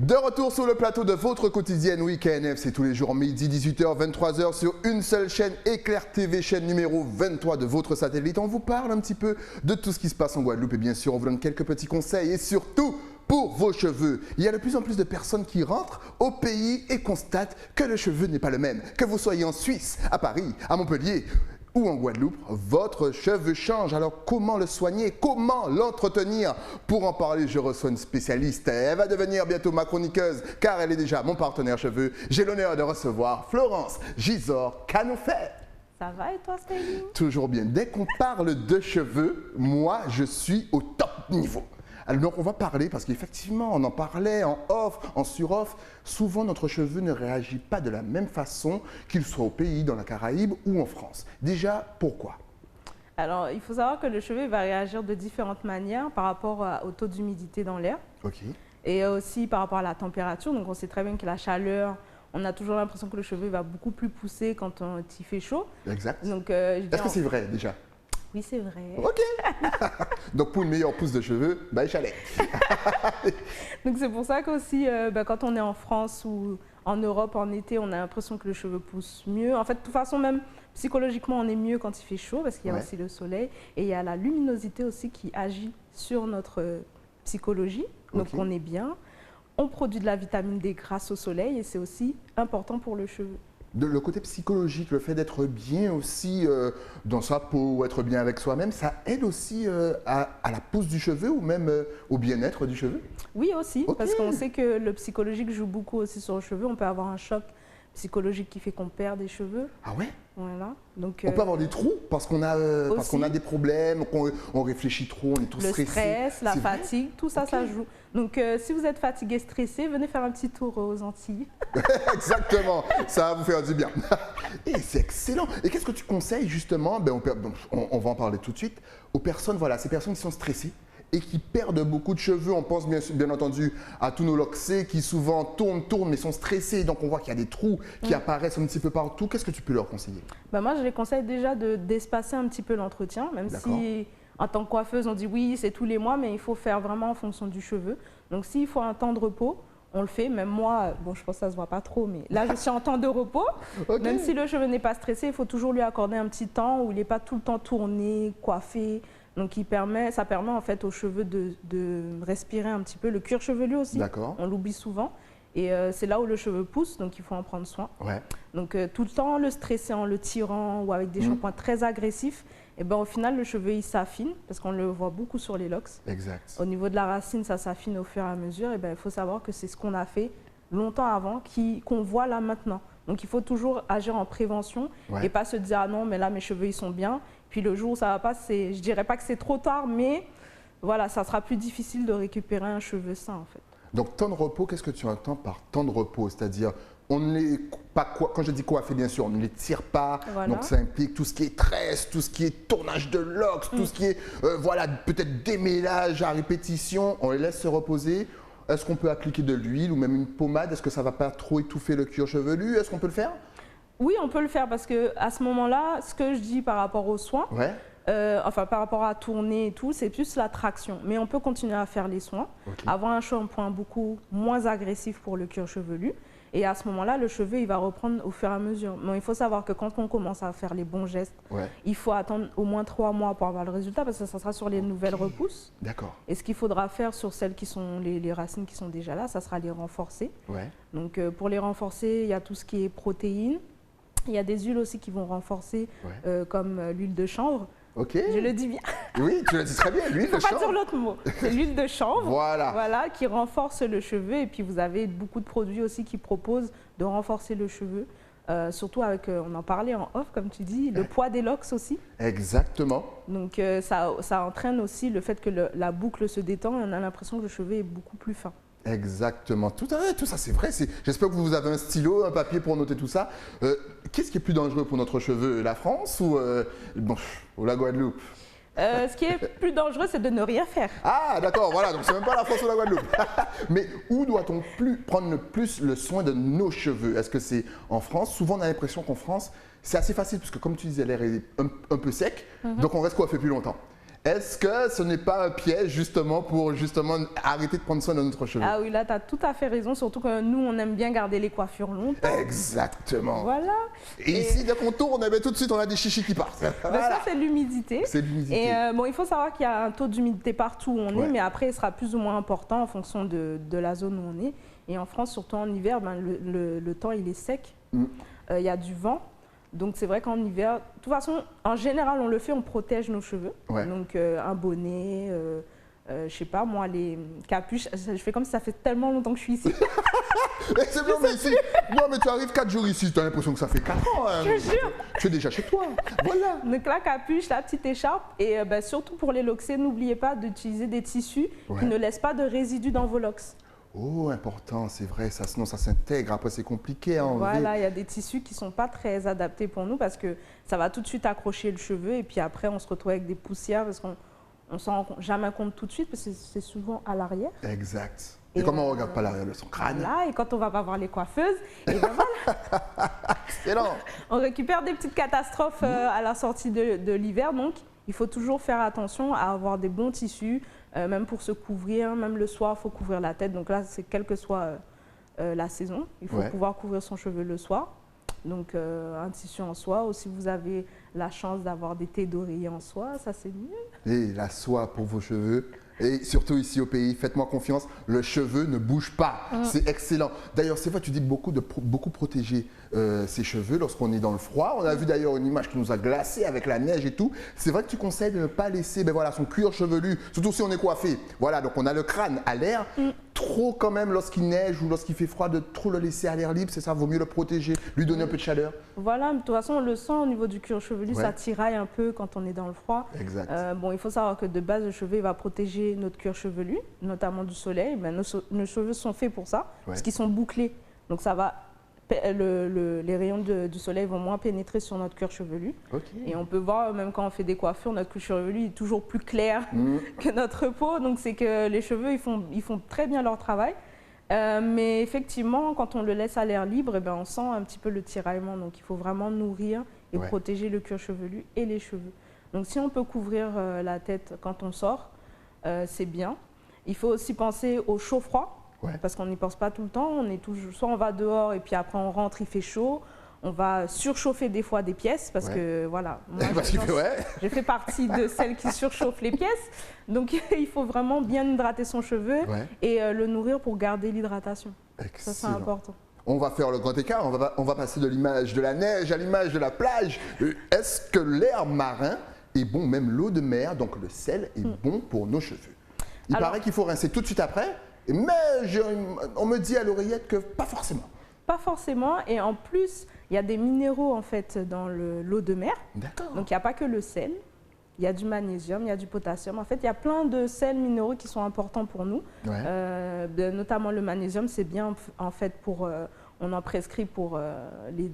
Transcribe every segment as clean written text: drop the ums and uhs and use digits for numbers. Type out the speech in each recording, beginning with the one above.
De retour sur le plateau de votre quotidienne, oui, KNF, c'est tous les jours midi, 18h, 23h sur une seule chaîne, Éclair TV, chaîne numéro 23 de votre satellite. On vous parle un petit peu de tout ce qui se passe en Guadeloupe et bien sûr, on vous donne quelques petits conseils et surtout pour vos cheveux. Il y a de plus en plus de personnes qui rentrent au pays et constatent que le cheveu n'est pas le même. Que vous soyez en Suisse, à Paris, à Montpellier ou en Guadeloupe, votre cheveu change. Alors comment le soigner? Comment l'entretenir? Pour en parler, je reçois une spécialiste. Elle va devenir bientôt ma chroniqueuse car elle est déjà mon partenaire cheveux. J'ai l'honneur de recevoir Florence Gisors Canoufet. Ça va et toi, Styling? Toujours bien. Dès qu'on parle de cheveux, moi je suis au top niveau. Alors, donc on va parler, parce qu'effectivement, on en parlait en off, en sur-off, souvent notre cheveu ne réagit pas de la même façon qu'il soit au pays, dans la Caraïbe ou en France. Déjà, pourquoi? Alors, il faut savoir que le cheveu va réagir de différentes manières par rapport au taux d'humidité dans l'air. Ok. Et aussi par rapport à la température. Donc, on sait très bien que la chaleur, on a toujours l'impression que le cheveu va beaucoup plus pousser quand il fait chaud. Exact. Donc, est-ce que c'est vrai déjà? Oui, c'est vrai. Ok. Donc pour une meilleure pousse de cheveux, chalet. Donc c'est pour ça qu'aussi, quand on est en France ou en Europe en été, on a l'impression que le cheveu pousse mieux. En fait, de toute façon, même psychologiquement, on est mieux quand il fait chaud parce qu'il y a aussi le soleil. Et il y a la luminosité aussi qui agit sur notre psychologie. Donc on est bien. On produit de la vitamine D grâce au soleil et c'est aussi important pour le cheveu. Le côté psychologique, le fait d'être bien aussi dans sa peau, être bien avec soi-même, ça aide aussi à la pousse du cheveu ou même au bien-être du cheveu? Oui, aussi, parce qu'on sait que le psychologique joue beaucoup aussi sur le cheveu. On peut avoir un choc psychologique qui fait qu'on perd des cheveux. Ah ouais? Voilà. Donc, on peut avoir des trous parce qu'on a des problèmes, qu'on réfléchit trop, on est tout stressé. Le stress, la fatigue, tout ça, ça joue. Donc, si vous êtes fatigué, stressé, venez faire un petit tour aux Antilles. Exactement, ça va vous faire du bien. Et c'est excellent. Et qu'est-ce que tu conseilles justement, on va en parler tout de suite, aux personnes, voilà, ces personnes qui sont stressées et qui perdent beaucoup de cheveux. On pense bien entendu à tous nos loxés qui souvent tournent, mais sont stressés. Donc on voit qu'il y a des trous qui apparaissent un petit peu partout. Qu'est-ce que tu peux leur conseiller? Moi, je les conseille déjà d'espacer un petit peu l'entretien, même si en tant que coiffeuse, on dit oui, c'est tous les mois, mais il faut faire vraiment en fonction du cheveu. Donc s'il faut un temps de repos, on le fait. Même moi, je pense que ça ne se voit pas trop, mais là, je suis en temps de repos. Même si le cheveu n'est pas stressé, il faut toujours lui accorder un petit temps où il n'est pas tout le temps tourné, coiffé. Donc ça permet en fait aux cheveux de respirer un petit peu. Le cuir chevelu aussi, on l'oublie souvent. Et c'est là où le cheveu pousse, donc il faut en prendre soin. Donc tout le temps le stresser en le tirant ou avec des shampoings très agressifs, et au final le cheveu il s'affine, parce qu'on le voit beaucoup sur les locks. Exact. Au niveau de la racine, ça s'affine au fur et à mesure. Et il faut savoir que c'est ce qu'on a fait longtemps avant, qu'on voit là maintenant. Donc il faut toujours agir en prévention et pas se dire ah non mais là mes cheveux ils sont bien. Puis le jour où ça va pas, je dirais pas que c'est trop tard, mais voilà, ça sera plus difficile de récupérer un cheveu sain en fait. Donc temps de repos, qu'est-ce que tu entends par temps de repos? C'est-à-dire, on ne les pas quand je dis coiffer bien sûr, on ne les tire pas. Donc ça implique tout ce qui est tresse, tout ce qui est tournage de locks, tout ce qui est peut-être démêlage à répétition. On les laisse se reposer. Est-ce qu'on peut appliquer de l'huile ou même une pommade? Est-ce que ça ne va pas trop étouffer le cuir chevelu? Est-ce qu'on peut le faire? Oui, on peut le faire parce qu'à ce moment-là, ce que je dis par rapport aux soins, par rapport à tourner et tout, c'est plus la traction. Mais on peut continuer à faire les soins, avoir un shampoing beaucoup moins agressif pour le cuir chevelu. Et à ce moment-là, le cheveu, il va reprendre au fur et à mesure. Mais il faut savoir que quand on commence à faire les bons gestes, il faut attendre au moins 3 mois pour avoir le résultat parce que ça sera sur les nouvelles repousses. D'accord. Et ce qu'il faudra faire sur celles qui sont les racines qui sont déjà là, ça sera les renforcer. Donc pour les renforcer, il y a tout ce qui est protéines. Il y a des huiles aussi qui vont renforcer, comme l'huile de chanvre. Je le dis bien. Oui, tu le dis très bien, l'huile de chanvre. Il ne faut pas dire l'autre mot. C'est l'huile de chanvre voilà, qui renforce le cheveu. Et puis, vous avez beaucoup de produits aussi qui proposent de renforcer le cheveu. Surtout avec, on en parlait en off, comme tu dis, le poids des locks aussi. Exactement. Donc, ça entraîne aussi le fait que la boucle se détend et on a l'impression que le cheveu est beaucoup plus fin. Exactement, tout ça c'est vrai. J'espère que vous avez un stylo, un papier pour noter tout ça. Qu'est-ce qui est plus dangereux pour notre cheveu, la France ou la Guadeloupe? Ce qui est plus dangereux, c'est de ne rien faire. Ah d'accord, voilà, donc c'est même pas la France ou la Guadeloupe. Mais où doit-on prendre le plus le soin de nos cheveux? Est-ce que c'est en France? Souvent on a l'impression qu'en France, c'est assez facile, parce que comme tu disais, l'air est un peu sec, donc on reste coiffé plus longtemps. Est-ce que ce n'est pas un piège justement pour justement arrêter de prendre soin de notre cheveux? Ah oui, là, tu as tout à fait raison, surtout que nous, on aime bien garder les coiffures longtemps. Exactement. Voilà. Et ici, dès qu'on tourne, eh ben, tout de suite, on a des chichis qui partent. Voilà. Ça, c'est l'humidité. C'est l'humidité. Et bon, il faut savoir qu'il y a un taux d'humidité partout où on Ouais. est, mais après, il sera plus ou moins important en fonction de la zone où on est. Et en France, surtout en hiver, ben, le temps, il est sec. Il y a du vent. Donc, c'est vrai qu'en hiver, de toute façon, en général, on le fait, on protège nos cheveux. Ouais. Donc, un bonnet, je sais pas, moi, les capuches. Je fais comme si ça fait tellement longtemps que je suis ici. Mais c'est bien, mais ici, non, mais tu arrives 4 jours ici, tu as l'impression que ça fait 4 ans. Hein. Je jure. Tu es déjà chez toi. Voilà. Donc la capuche, la petite écharpe et ben, surtout pour les loxés, n'oubliez pas d'utiliser des tissus qui ne laissent pas de résidus dans vos locks. Oh, important, c'est vrai, ça, sinon ça s'intègre. Après, c'est compliqué à enlever. Voilà, il y a des tissus qui ne sont pas très adaptés pour nous parce que ça va tout de suite accrocher le cheveu et puis après, on se retrouve avec des poussières parce qu'on ne s'en rend jamais compte tout de suite parce que c'est souvent à l'arrière. Exact. Et comment on ne regarde pas l'arrière de son crâne? Là, et quand on va pas voir les coiffeuses, et ben voilà, Excellent. on récupère des petites catastrophes à la sortie de l'hiver. Donc, il faut toujours faire attention à avoir des bons tissus, même pour se couvrir, même le soir, il faut couvrir la tête. Donc là, c'est quelle que soit la saison, il faut pouvoir couvrir son cheveu le soir. Donc un tissu en soie, ou si vous avez la chance d'avoir des thés d'oreiller en soie, ça c'est mieux. Et la soie pour vos cheveux. Et surtout ici au pays, faites-moi confiance, le cheveu ne bouge pas. C'est excellent. D'ailleurs, c'est vrai, tu dis beaucoup protéger ses cheveux lorsqu'on est dans le froid. On a vu d'ailleurs une image qui nous a glacé avec la neige et tout. C'est vrai que tu conseilles de ne pas laisser voilà, son cuir chevelu, surtout si on est coiffé. Voilà, donc on a le crâne à l'air. Trop quand même lorsqu'il neige ou lorsqu'il fait froid, de trop le laisser à l'air libre, c'est ça, vaut mieux le protéger, lui donner un peu de chaleur. Voilà, de toute façon, on le sent au niveau du cuir chevelu, ça tiraille un peu quand on est dans le froid. Exact. Bon, il faut savoir que de base, le cheveu il va protéger notre cuir chevelu, notamment du soleil. Ben, nos cheveux sont faits pour ça, parce qu'ils sont bouclés. Donc ça va, les rayons du soleil vont moins pénétrer sur notre cuir chevelu. Et on peut voir, même quand on fait des coiffures, notre cuir chevelu est toujours plus clair que notre peau. Donc c'est que les cheveux, ils font très bien leur travail. Mais effectivement, quand on le laisse à l'air libre, ben, on sent un petit peu le tiraillement. Donc il faut vraiment nourrir et protéger le cuir chevelu et les cheveux. Donc si on peut couvrir la tête quand on sort, c'est bien. Il faut aussi penser au chaud-froid, parce qu'on n'y pense pas tout le temps. On est toujours, soit on va dehors et puis après on rentre, il fait chaud. On va surchauffer des fois des pièces parce que voilà, moi, je fais partie de celles qui surchauffent les pièces. Donc il faut vraiment bien hydrater son cheveu et le nourrir pour garder l'hydratation. Ça c'est important. On va faire le grand écart, on va passer de l'image de la neige à l'image de la plage. Est-ce que l'air marin est bon, même l'eau de mer, donc le sel, est bon pour nos cheveux? Il paraît qu'il faut rincer tout de suite après, mais on me dit à l'oreillette que pas forcément. Pas forcément, et en plus, il y a des minéraux en fait dans l'eau de mer. D'accord. Donc il n'y a pas que le sel, il y a du magnésium, il y a du potassium. En fait, il y a plein de sels minéraux qui sont importants pour nous. Notamment le magnésium, c'est bien en fait pour, on en prescrit pour les...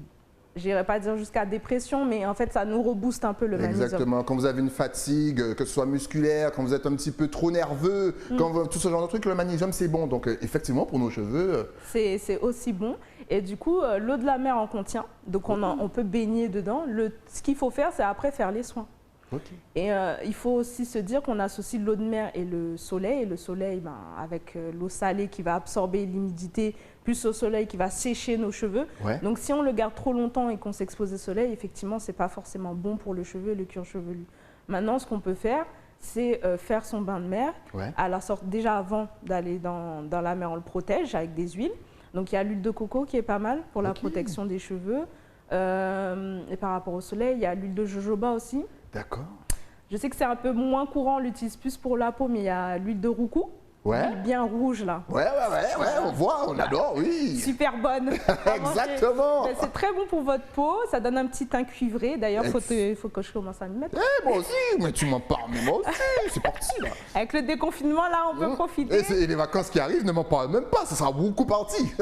J'irai pas dire jusqu'à dépression, mais en fait, ça nous rebooste un peu le magnésium. Exactement. Quand vous avez une fatigue, que ce soit musculaire, quand vous êtes un petit peu trop nerveux, tout ce genre de trucs, le magnésium, c'est bon. Donc, effectivement, pour nos cheveux... C'est aussi bon. Et du coup, l'eau de la mer en contient. Donc, on peut baigner dedans. Ce qu'il faut faire, c'est après faire les soins. Et il faut aussi se dire qu'on associe l'eau de mer et le soleil. Et le soleil, ben, avec l'eau salée qui va absorber l'humidité, plus au soleil qui va sécher nos cheveux. Donc si on le garde trop longtemps et qu'on s'expose au soleil, effectivement, ce n'est pas forcément bon pour le cheveu et le cuir chevelu. Maintenant, ce qu'on peut faire, c'est faire son bain de mer. À la sorte, déjà avant d'aller dans la mer, on le protège avec des huiles. Donc il y a l'huile de coco qui est pas mal pour la protection des cheveux. Et par rapport au soleil, il y a l'huile de jojoba aussi. D'accord. Je sais que c'est un peu moins courant, on l'utilise plus pour la peau, mais il y a l'huile de roucou. L'huile bien rouge là. On voit, on adore, oui. Super bonne. Exactement. C'est très bon pour votre peau, ça donne un petit teint cuivré. D'ailleurs, il faut que je commence à m'y mettre. Moi aussi, mais tu m'en parles, mais moi aussi, c'est parti là. Avec le déconfinement là, on peut profiter. Et les vacances qui arrivent, ne m'en parle même pas, ça sera beaucoup parti.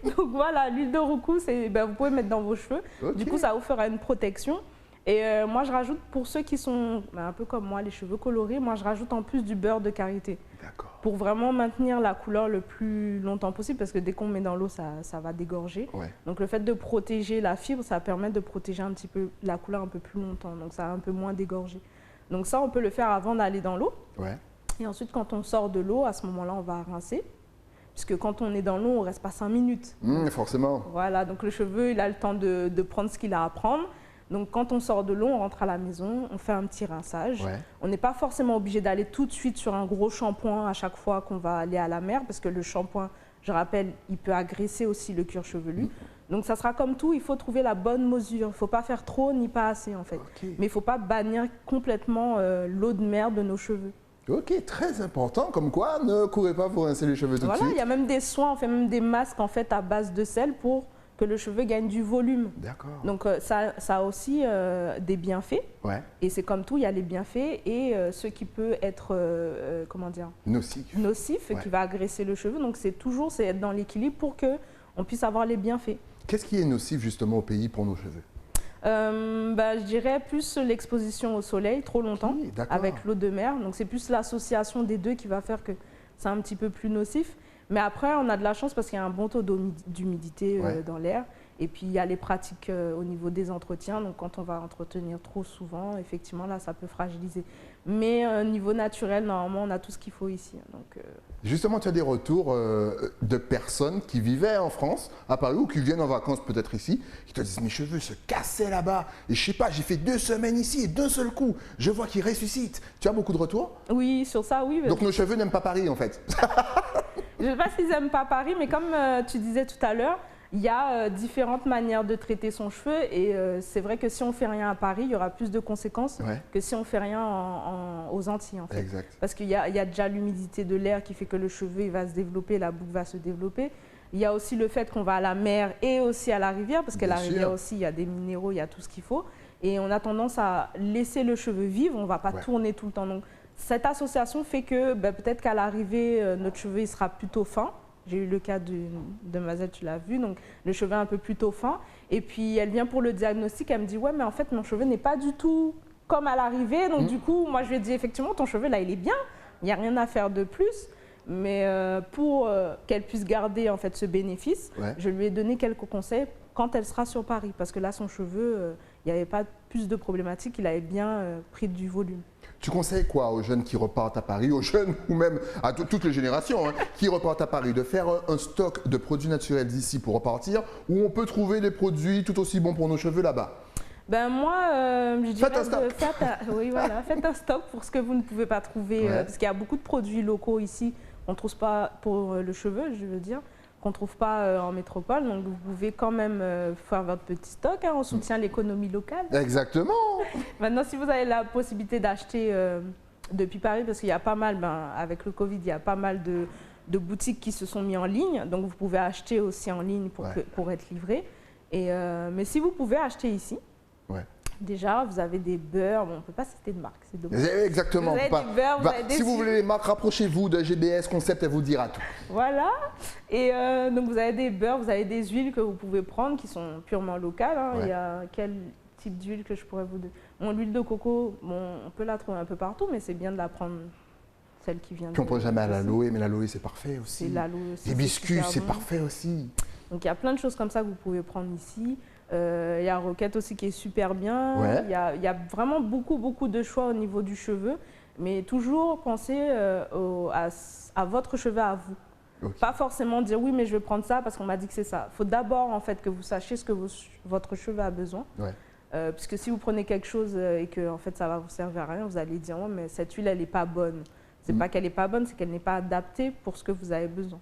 Donc voilà, l'huile de roucou, vous pouvez mettre dans vos cheveux. Du coup, ça vous fera une protection. Et moi, je rajoute, pour ceux qui sont un peu comme moi, les cheveux colorés, moi, je rajoute en plus du beurre de karité. Pour vraiment maintenir la couleur le plus longtemps possible, parce que dès qu'on met dans l'eau, ça va dégorger. Donc, le fait de protéger la fibre, ça permet de protéger un petit peu la couleur un peu plus longtemps. Donc, ça va un peu moins dégorger. Donc ça, on peut le faire avant d'aller dans l'eau. Ouais. Et ensuite, quand on sort de l'eau, à ce moment-là, on va rincer. Puisque quand on est dans l'eau, on ne reste pas 5 minutes. Forcément. Voilà, donc le cheveu, il a le temps de prendre ce qu'il a à prendre. Donc quand on sort de l'eau, on rentre à la maison, on fait un petit rinçage. Ouais. On n'est pas forcément obligé d'aller tout de suite sur un gros shampoing à chaque fois qu'on va aller à la mer, parce que le shampoing, je rappelle, il peut agresser aussi le cuir chevelu. Donc ça sera comme tout, il faut trouver la bonne mesure. Il ne faut pas faire trop ni pas assez en fait. Okay. Mais il ne faut pas bannir complètement l'eau de mer de nos cheveux. Ok, très important. Comme quoi, ne courez pas pour rincer les cheveux tout de suite. Voilà, il y a même des soins, on fait même des masques en fait à base de sel pour que le cheveu gagne du volume. D'accord. Donc ça a aussi des bienfaits. Ouais. Et c'est comme tout, il y a les bienfaits et ce qui peut être comment dire, nocif ouais. qui va agresser le cheveu. Donc c'est être dans l'équilibre pour qu'on puisse avoir les bienfaits. Qu'est-ce qui est nocif justement au pays pour nos cheveux? Je dirais plus l'exposition au soleil trop longtemps avec l'eau de mer. Donc c'est plus l'association des deux qui va faire que c'est un petit peu plus nocif. Mais après, on a de la chance parce qu'il y a un bon taux d'humidité dans l'air. Et puis, il y a les pratiques au niveau des entretiens. Donc, quand on va entretenir trop souvent, effectivement, là, ça peut fragiliser. Mais au niveau naturel, normalement, on a tout ce qu'il faut ici. Donc, justement, tu as des retours de personnes qui vivaient en France, à Paris, ou qui viennent en vacances peut-être ici, qui te disent « Mes cheveux se cassaient là-bas. Et je sais pas, j'ai fait 2 semaines ici et d'un seul coup, je vois qu'ils ressuscitent. » Tu as beaucoup de retours? Oui, sur ça, oui. Donc, nos cheveux n'aiment pas Paris, en fait. Je ne sais pas s'ils n'aiment pas Paris, mais comme tu disais tout à l'heure, il y a différentes manières de traiter son cheveu et c'est vrai que si on ne fait rien à Paris, il y aura plus de conséquences que si on ne fait rien aux Antilles. En fait. Exact. Parce qu'il y a déjà l'humidité de l'air qui fait que le cheveu il va se développer, la boucle va se développer. Il y a aussi le fait qu'on va à la mer et aussi à la rivière, parce que la rivière aussi, il y a des minéraux, il y a tout ce qu'il faut. Et on a tendance à laisser le cheveu vivre, on ne va pas tourner tout le temps. Donc, cette association fait que peut-être qu'à l'arrivée, notre cheveu il sera plutôt fin. J'ai eu le cas de Mazel, tu l'as vu, donc le cheveu un peu plutôt fin. Et puis elle vient pour le diagnostic, elle me dit « Ouais, mais en fait, mon cheveu n'est pas du tout comme à l'arrivée. » Donc du coup, moi je lui ai dit « Effectivement, ton cheveu là, il est bien, il n'y a rien à faire de plus. » Mais pour qu'elle puisse garder en fait ce bénéfice, je lui ai donné quelques conseils quand elle sera sur Paris. Parce que là, son cheveu, il n'y avait pas plus de problématiques, il avait bien pris du volume. Tu conseilles quoi aux jeunes qui repartent à Paris, aux jeunes ou même à toutes les générations qui repartent à Paris, de faire un stock de produits naturels d'ici pour repartir, ou on peut trouver des produits tout aussi bons pour nos cheveux là-bas? Moi, je dirais faites un stock pour ce que vous ne pouvez pas trouver, parce qu'il y a beaucoup de produits locaux ici qu'on ne trouve pas pour le cheveu, je veux dire, qu'on ne trouve pas en métropole. Donc vous pouvez quand même faire votre petit stock, on soutient l'économie locale. Exactement. Maintenant, si vous avez la possibilité d'acheter depuis Paris, parce qu'il y a pas mal, avec le Covid, il y a pas mal de boutiques qui se sont mis en ligne, donc vous pouvez acheter aussi en ligne pour être livré. Mais si vous pouvez acheter ici, déjà, vous avez des beurres. Bon, on ne peut pas citer de marque, c'est dommage. Exactement. Vous avez des beurres, vous avez des si vous voulez les marques, rapprochez-vous de GBS Concept, elle vous dira tout. Voilà. Et donc, vous avez des beurres, vous avez des huiles que vous pouvez prendre qui sont purement locales. Il y a quel type d'huile que je pourrais vous donner? L'huile de coco, on peut la trouver un peu partout, mais c'est bien de la prendre, celle qui vient de... Puis on pense jamais à l'aloe, mais l'aloe, c'est parfait aussi. L'hibiscus, c'est parfait aussi. Donc, il y a plein de choses comme ça que vous pouvez prendre ici. Il y a Roquette aussi qui est super bien. Il y a vraiment beaucoup de choix au niveau du cheveu. Mais toujours pensez à votre cheveu à vous. Pas forcément dire oui, mais je vais prendre ça parce qu'on m'a dit que c'est ça. Il faut d'abord en fait que vous sachiez ce que votre cheveu a besoin. Puisque si vous prenez quelque chose et que en fait, ça va vous servir à rien, vous allez dire mais cette huile, elle n'est pas bonne. C'est pas qu'elle n'est pas bonne, c'est qu'elle n'est pas adaptée pour ce que vous avez besoin.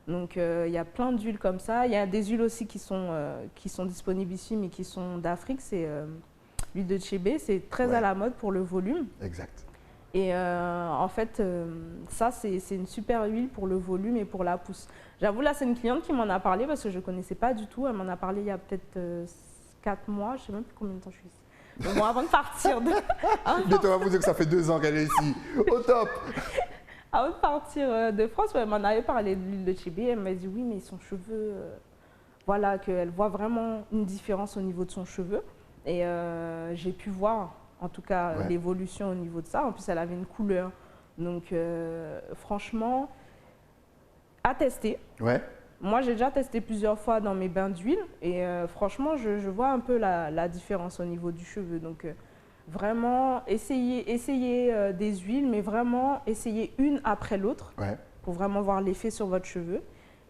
Donc, il y a plein d'huiles comme ça. Il y a des huiles aussi qui sont disponibles ici, mais qui sont d'Afrique. C'est l'huile de Tchébé. C'est très à la mode pour le volume. Exact. Et en fait, ça, c'est une super huile pour le volume et pour la pousse. J'avoue, là, c'est une cliente qui m'en a parlé parce que je ne connaissais pas du tout. Elle m'en a parlé il y a peut-être 4 mois. Je ne sais même plus combien de temps je suis ici. Mais bon, avant de partir... Bientôt, on va vous dire que ça fait 2 ans qu'elle est ici. Au top. Avant de partir de France, elle m'en avait parlé de l'huile de Tchébé. Elle m'a dit oui, mais son cheveu, voilà, qu'elle voit vraiment une différence au niveau de son cheveu. Et j'ai pu voir, en tout cas, l'évolution au niveau de ça. En plus, elle avait une couleur. Donc, franchement, à tester. Moi, j'ai déjà testé plusieurs fois dans mes bains d'huile. Et franchement, je vois un peu la différence au niveau du cheveu. Donc, Vraiment, essayez des huiles, mais vraiment, essayez une après l'autre pour vraiment voir l'effet sur votre cheveu.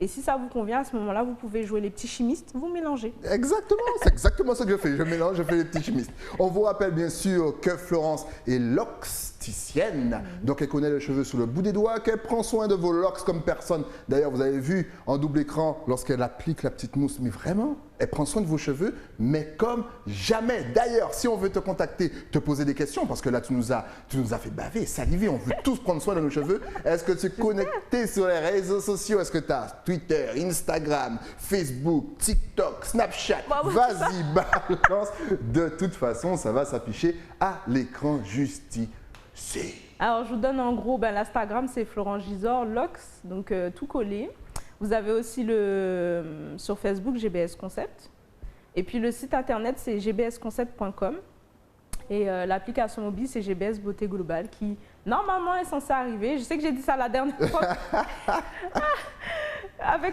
Et si ça vous convient, à ce moment-là, vous pouvez jouer les petits chimistes, vous mélangez. Exactement, c'est exactement ce que je fais. Je mélange, je fais les petits chimistes. On vous rappelle bien sûr que Florence est loxticienne. Donc elle connaît les cheveux sur le bout des doigts, qu'elle prend soin de vos locks comme personne. D'ailleurs, vous avez vu en double écran lorsqu'elle applique la petite mousse. Mais vraiment, elle prend soin de vos cheveux, mais comme jamais. D'ailleurs, si on veut te contacter, te poser des questions, parce que là, tu nous as fait baver, saliver, on veut tous prendre soin de nos cheveux. Est-ce que tu es connecté sur les réseaux sociaux? Est-ce que tu as Twitter, Instagram, Facebook, TikTok, Snapchat? Vas-y, balance. De toute façon, ça va s'afficher à l'écran juste ici. Alors, je vous donne en gros, l'Instagram, c'est Florence Gisors, Lox, donc tout collé. Vous avez aussi sur Facebook GBS Concept. Et puis le site internet, c'est gbsconcept.com. Et l'application mobile, c'est GBS Beauté Globale qui, normalement, est censée arriver. Je sais que j'ai dit ça la dernière fois.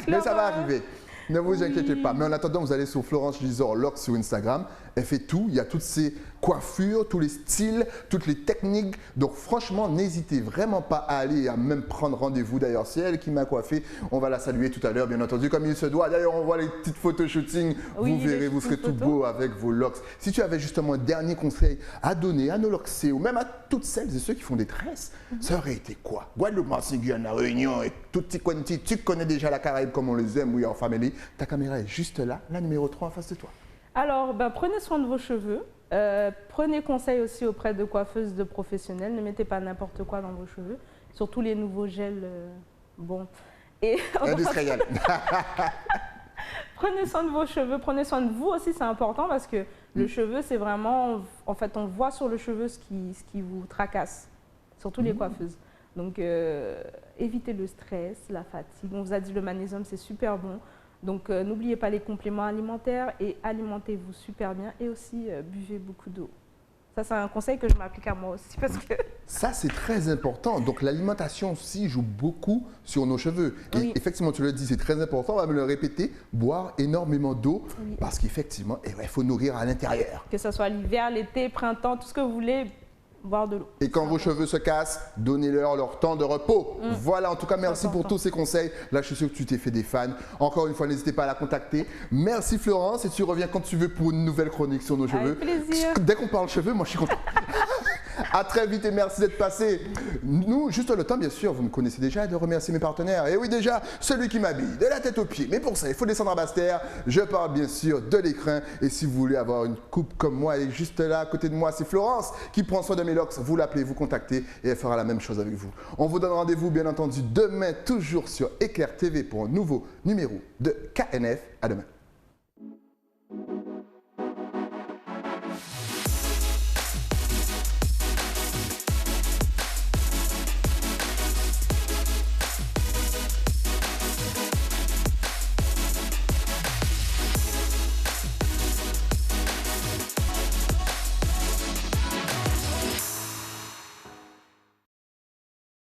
Mais ça va arriver. Ne vous inquiétez pas. Mais en attendant, vous allez sur Florence Gisors Lox sur Instagram. Elle fait tout. Il y a toutes ces coiffures, tous les styles, toutes les techniques. Donc franchement, n'hésitez vraiment pas à aller et à même prendre rendez-vous. D'ailleurs, c'est elle qui m'a coiffé. On va la saluer tout à l'heure, bien entendu, comme il se doit. D'ailleurs, on voit les petites photos shooting. Vous verrez, vous serez tout beau avec vos locks. Si tu avais justement un dernier conseil à donner à nos loxés ou même à toutes celles et ceux qui font des tresses, ça aurait été quoi? Guadeloupe, Martinique, Guyane, La Réunion et tutti quanti. Tu connais déjà la Caraïbe comme on les aime, oui, en famille. Ta caméra est juste là, la numéro 3 en face de toi. Alors, prenez soin de vos cheveux. Prenez conseil aussi auprès de coiffeuses, de professionnels. Ne mettez pas n'importe quoi dans vos cheveux. Surtout les nouveaux gels. Et industriel. Prenez soin de vos cheveux. Prenez soin de vous aussi, c'est important parce que le cheveu, c'est vraiment... En fait, on voit sur le cheveu ce qui vous tracasse. Surtout les coiffeuses. Donc, évitez le stress, la fatigue. On vous a dit le magnésium, c'est super bon. Donc, n'oubliez pas les compléments alimentaires et alimentez-vous super bien et aussi buvez beaucoup d'eau. Ça, c'est un conseil que je m'applique à moi aussi parce que... Ça, c'est très important. Donc, l'alimentation aussi joue beaucoup sur nos cheveux. Et effectivement, tu le dis, c'est très important. On va me le répéter, boire énormément d'eau parce qu'effectivement, il faut nourrir à l'intérieur. Que ce soit l'hiver, l'été, printemps, tout ce que vous voulez, boire de l'eau. Et quand vos cheveux se cassent, donnez-leur leur temps de repos. Voilà, en tout cas, merci pour tous ces conseils. Là, je suis sûr que tu t'es fait des fans. Encore une fois, n'hésitez pas à la contacter. Merci Florence et tu reviens quand tu veux pour une nouvelle chronique sur nos cheveux. Avec plaisir. Dès qu'on parle cheveux, moi je suis content. À très vite et merci d'être passé. Nous, juste le temps, bien sûr, vous me connaissez déjà, de remercier mes partenaires. Et oui, déjà, celui qui m'habille, de la tête aux pieds. Mais pour ça, il faut descendre à Basse-Terre. Je parle bien sûr de l'écrin. Et si vous voulez avoir une coupe comme moi, elle est juste là, à côté de moi, c'est Florence qui prend soin de mes locks. Vous l'appelez, vous contactez et elle fera la même chose avec vous. On vous donne rendez-vous, bien entendu, demain, toujours sur Éclair TV pour un nouveau numéro de KNF. À demain.